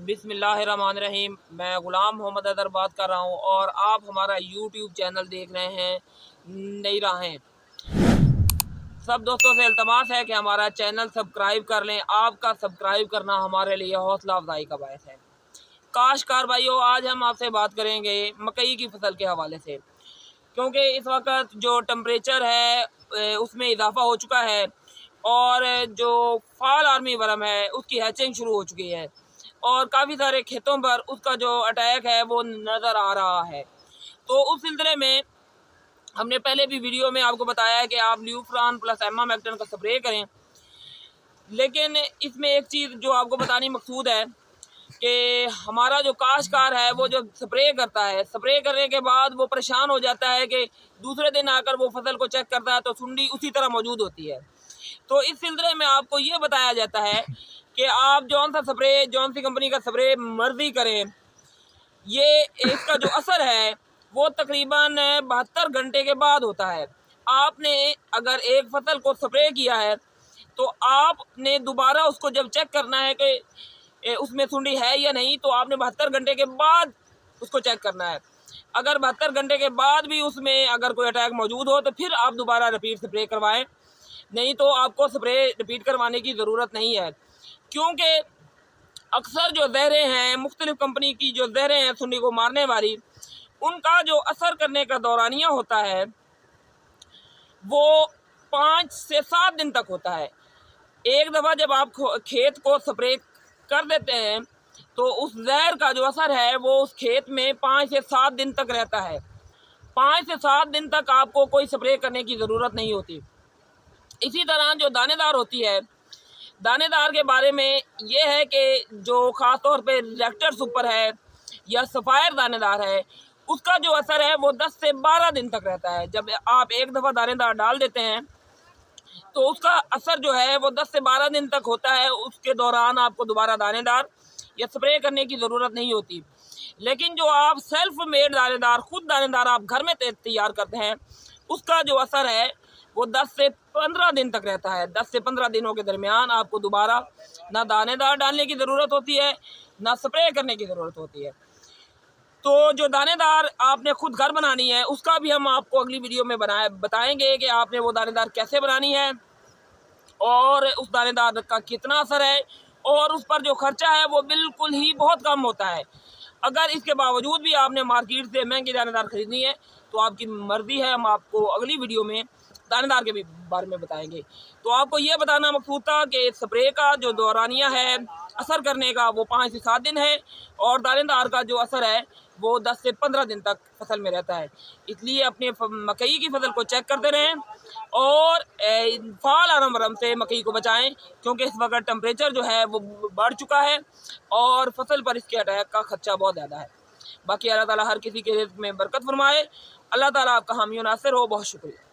बिस्मिल्लाहिर्रहमानिर्रहीम। मैं ग़ुलाम मोहम्मद अदर बात कर रहा हूँ और आप हमारा यूट्यूब चैनल देख रहे हैं नई राहें। सब दोस्तों से इल्तमास है कि हमारा चैनल सब्सक्राइब कर लें। आपका सब्सक्राइब करना हमारे लिए हौसला अफजाई का बायस है। काश्तकार भाइयों, आज हम आपसे बात करेंगे मकई की फसल के हवाले से, क्योंकि इस वक्त जो टेम्परेचर है उसमें इजाफा हो चुका है और जो फाल आर्मी वर्म है उसकी हैचिंग शुरू हो चुकी है और काफ़ी सारे खेतों पर उसका जो अटैक है वो नज़र आ रहा है। तो उस सिलसिले में हमने पहले भी वीडियो में आपको बताया है कि आप ल्यूफ्रान प्लस एमामेक्टिन का स्प्रे करें, लेकिन इसमें एक चीज़ जो आपको बतानी मकसूद है कि हमारा जो काश्तकार है वो जो स्प्रे करता है, स्प्रे करने के बाद वो परेशान हो जाता है कि दूसरे दिन आकर वो फसल को चेक करता है तो सुंडी उसी तरह मौजूद होती है। तो इस सिलसिले में आपको ये बताया जाता है कि आप जौन सा स्प्रे, जौन सी कंपनी का स्प्रे मर्जी करें, ये इसका जो असर है वो तकरीबन 72 घंटे के बाद होता है। आपने अगर एक फसल को स्प्रे किया है तो आपने दोबारा उसको जब चेक करना है कि उसमें सुंडी है या नहीं, तो आपने 72 घंटे के बाद उसको चेक करना है। अगर 72 घंटे के बाद भी उसमें अगर कोई अटैक मौजूद हो तो फिर आप दोबारा रिपीट स्प्रे करवाएं, नहीं तो आपको स्प्रे रिपीट करवाने की ज़रूरत नहीं है। क्योंकि अक्सर जो जहरें हैं, मुख्तलिफ़ कंपनी की जो जहरें हैं सुंडी को मारने वाली, उनका जो असर करने का दौरानिया होता है वो 5 से 7 दिन तक होता है। एक दफ़ा जब आप खेत को स्प्रे कर देते हैं तो उस जहर का जो असर है वो उस खेत में 5 से 7 दिन तक रहता है। 5 से 7 दिन तक आपको कोई स्प्रे करने की ज़रूरत नहीं होती। इसी तरह जो दानेदार होती है, दानेदार के बारे में ये है कि जो ख़ास तौर पे रेक्टर सुपर है या सफ़ायर दानेदार है, उसका जो असर है वो 10 से 12 दिन तक रहता है। जब आप एक दफ़ा दानेदार डाल देते हैं तो उसका असर जो है वो 10 से 12 दिन तक होता है। उसके दौरान आपको दोबारा दानेदार या स्प्रे करने की ज़रूरत नहीं होती। लेकिन जो आप सेल्फ मेड दानेदार, खुद दानेदार आप घर में तैयार करते हैं, उसका जो असर है वो 10 से 15 दिन तक रहता है। 10 से 15 दिनों के दरमियान आपको दोबारा ना दानेदार डालने की ज़रूरत होती है, ना स्प्रे करने की ज़रूरत होती है। तो जो दानेदार आपने खुद घर बनानी है उसका भी हम आपको अगली वीडियो में बताएंगे कि आपने वो दानेदार कैसे बनानी है और उस दानेदार का कितना असर है, और उस पर जो खर्चा है वो बिल्कुल ही बहुत कम होता है। अगर इसके बावजूद भी आपने मार्केट से महंगी दानेदार ख़रीदनी है तो आपकी मर्ज़ी है, हम आपको अगली वीडियो में दानेदार के भी बारे में बताएंगे। तो आपको ये बताना मकसूद था कि स्प्रे का जो दौरानिया है असर करने का वो 5 से 7 दिन है और दानेदार का जो असर है वो 10 से 15 दिन तक फसल में रहता है। इसलिए अपने मकई की फसल को चेक करते रहें और फाल आर्म से मकई को बचाएं, क्योंकि इस वक्त टेम्परेचर जो है वो बढ़ चुका है और फसल पर इसके अटैक का खर्चा बहुत ज़्यादा है। बाकी अल्लाह ताला हर किसी के रिज़्क़ में बरकत फरमाए। अल्लाह ताला आपका हामी नासिर हो। बहुत शुक्रिया।